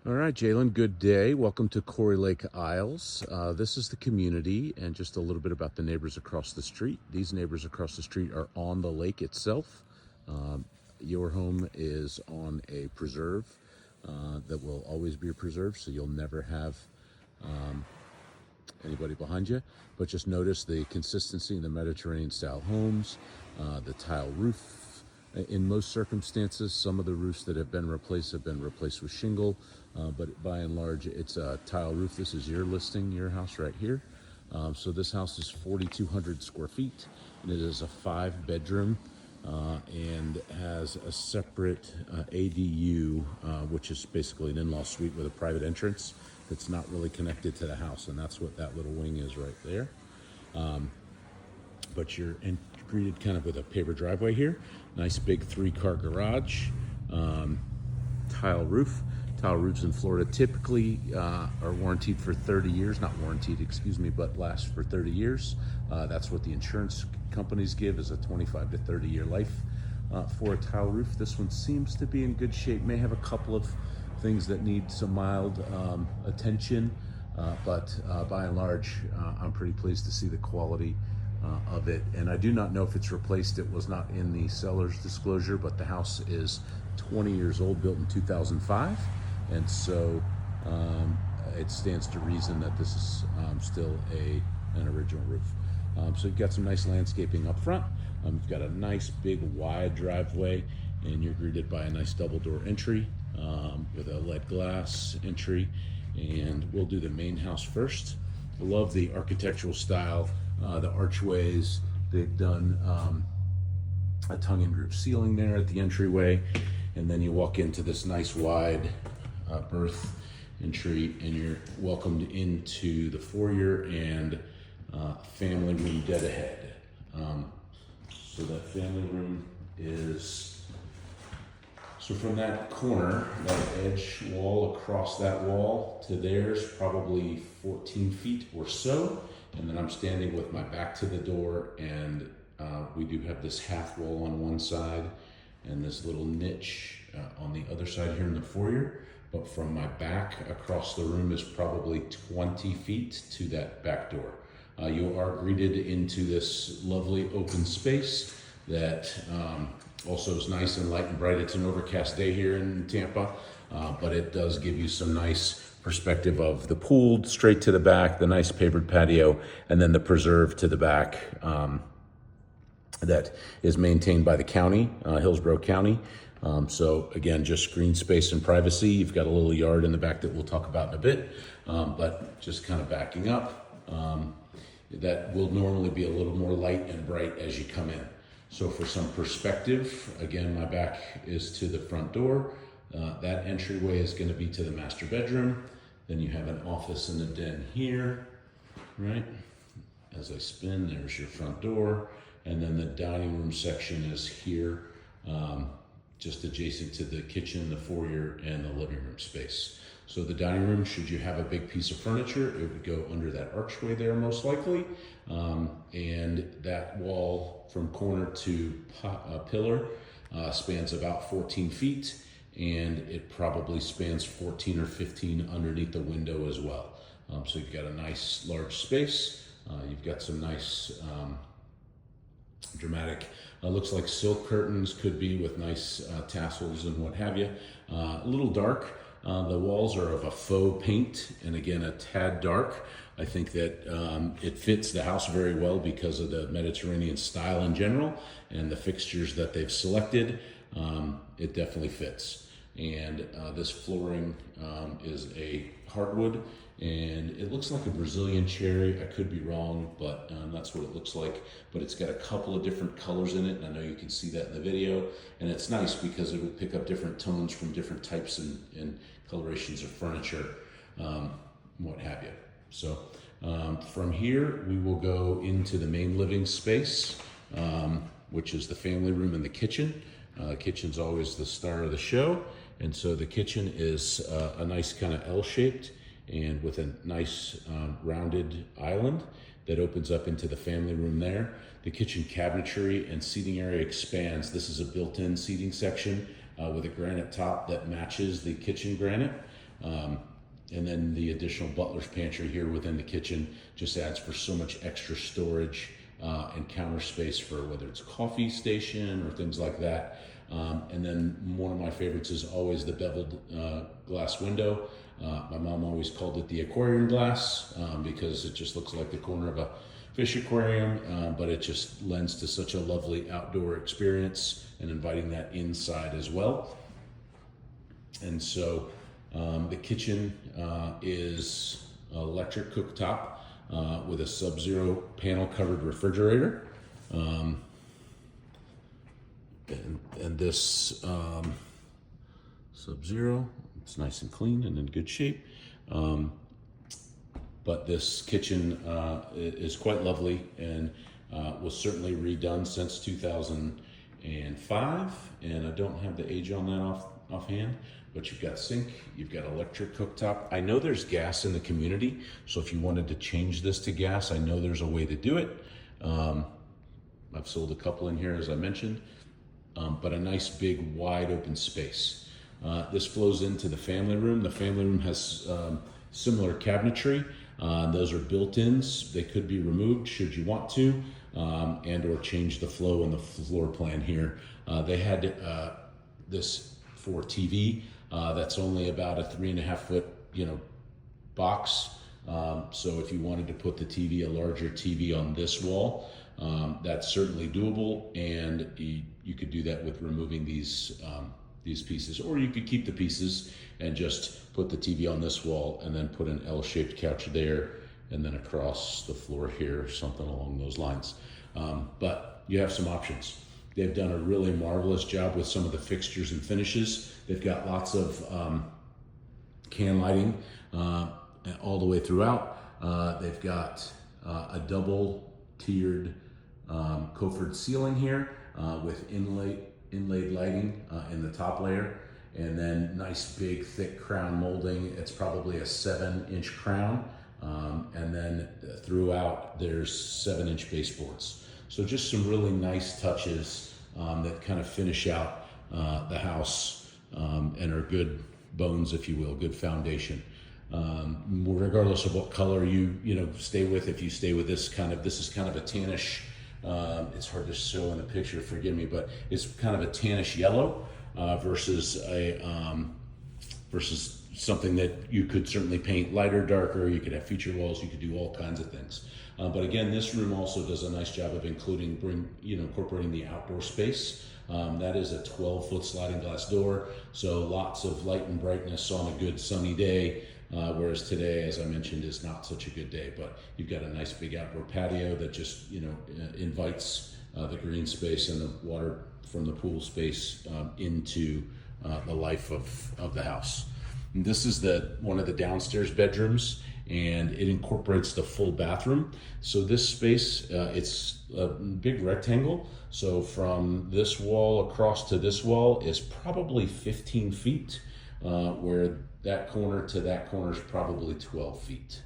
All right, Jalen, good day. Welcome to Cory Lake Isles. This is the community and just a little bit about the neighbors across the street. These neighbors across the street are on the lake itself. Your home is on a preserve that will always be a preserve, so you'll never have anybody behind you. But just notice the consistency in the Mediterranean style homes, the tile roof. In most circumstances, some of the roofs that have been replaced with shingle, but by and large, it's a tile roof. This is your listing, your house right here. So this house is 4,200 square feet, and it is a 5-bedroom and has a separate ADU, which is basically an in-law suite with a private entrance that's not really connected to the house, and that's what that little wing is right there. But you're greeted kind of with a paver driveway here. Nice big 3-car garage, tile roof. Tile roofs in Florida typically are warranted for 30 years, not warranted, excuse me, but last for 30 years. That's what the insurance companies give, is a 25 to 30 year life for a tile roof. This one seems to be in good shape, may have a couple of things that need some mild attention, but by and large, I'm pretty pleased to see the quality of it. And I do not know if it's replaced. It was not in the seller's disclosure, but the house is 20 years old, built in 2005. And so it stands to reason that this is still an original roof. So you've got some nice landscaping up front. You've got a nice big wide driveway, and you're greeted by a nice double door entry with a lead glass entry. And we'll do the main house first. I love the architectural style, the archways. They've done a tongue and groove ceiling there at the entryway, and then you walk into this nice wide berth entry, and you're welcomed into the foyer and family room dead ahead. So that family room is, so from that corner, that edge wall across that wall to there's probably 14 feet or so. And then I'm standing with my back to the door, and we do have this half wall on one side and this little niche on the other side here in the foyer. But from my back across the room is probably 20 feet to that back door. You are greeted into this lovely open space that also is nice and light and bright. It's an overcast day here in Tampa, but it does give you some nice perspective of the pool straight to the back, the nice pavered patio, and then the preserve to the back that is maintained by the county, Hillsborough County. So again, just green space and privacy. You've got a little yard in the back that we'll talk about in a bit, but just kind of backing up, that will normally be a little more light and bright as you come in. So for some perspective, again, my back is to the front door. That entryway is going to be to the master bedroom. Then you have an office and a den here, right? As I spin, there's your front door. And then the dining room section is here, just adjacent to the kitchen, the foyer, and the living room space. So the dining room, should you have a big piece of furniture, it would go under that archway there most likely. And that wall from corner to pillar spans about 14 feet. And it probably spans 14 or 15 underneath the window as well. So you've got a nice large space. You've got some nice dramatic, looks like silk curtains, could be with nice tassels and what have you. A little dark. The walls are of a faux paint, and again, a tad dark. I think that it fits the house very well because of the Mediterranean style in general and the fixtures that they've selected. It definitely fits. And this flooring is a hardwood, and it looks like a Brazilian cherry. I could be wrong, but that's what it looks like. But it's got a couple of different colors in it, and I know you can see that in the video. And it's nice because it will pick up different tones from different types and colorations of furniture, what have you. So from here, we will go into the main living space, which is the family room and the kitchen. Kitchen's always the star of the show. And so the kitchen is a nice kind of L-shaped and with a nice rounded island that opens up into the family room there. The kitchen cabinetry and seating area expands. This is a built-in seating section with a granite top that matches the kitchen granite. And then the additional butler's pantry here within the kitchen just adds for so much extra storage and counter space for whether it's a coffee station or things like that. And then one of my favorites is always the beveled glass window. My mom always called it the aquarium glass because it just looks like the corner of a fish aquarium, but it just lends to such a lovely outdoor experience and inviting that inside as well. And so the kitchen is electric cooktop with a Sub-Zero panel covered refrigerator. And this Sub-Zero, it's nice and clean and in good shape. But this kitchen is quite lovely and was certainly redone since 2005. And I don't have the age on that offhand, but you've got sink, you've got electric cooktop. I know there's gas in the community, so if you wanted to change this to gas, I know there's a way to do it. I've sold a couple in here, as I mentioned, but a nice big wide open space. This flows into the family room. The family room has similar cabinetry. Those are built-ins. They could be removed should you want to, and or change the flow in the floor plan here. They had this for TV. That's only about a 3.5 foot, box. So if you wanted to put the TV, a larger TV on this wall, that's certainly doable, and you could do that with removing these pieces, or you could keep the pieces and just put the TV on this wall and then put an L-shaped couch there and then across the floor here, something along those lines. But you have some options. They've done a really marvelous job with some of the fixtures and finishes. They've got lots of can lighting all the way throughout. They've got a double tiered coffered ceiling here with inlaid lighting in the top layer, and then nice big thick crown molding. It's probably a 7-inch crown, and then throughout there's 7-inch baseboards. So just some really nice touches that kind of finish out the house and are good bones, if you will, good foundation. Regardless of what color you stay with, if you stay with this is kind of a tannish, it's hard to show in the picture, forgive me, but it's kind of a tannish yellow versus something that you could certainly paint lighter, darker. You could have feature walls. You could do all kinds of things. But again, this room also does a nice job of incorporating the outdoor space. That is a 12-foot sliding glass door, so lots of light and brightness on a good sunny day. Whereas today, as I mentioned, is not such a good day, but you've got a nice big outdoor patio that just, invites the green space and the water from the pool space into the life of the house. And this is one of the downstairs bedrooms, and it incorporates the full bathroom. So this space, it's a big rectangle. So from this wall across to this wall is probably 15 feet, where that corner to that corner is probably 12 feet.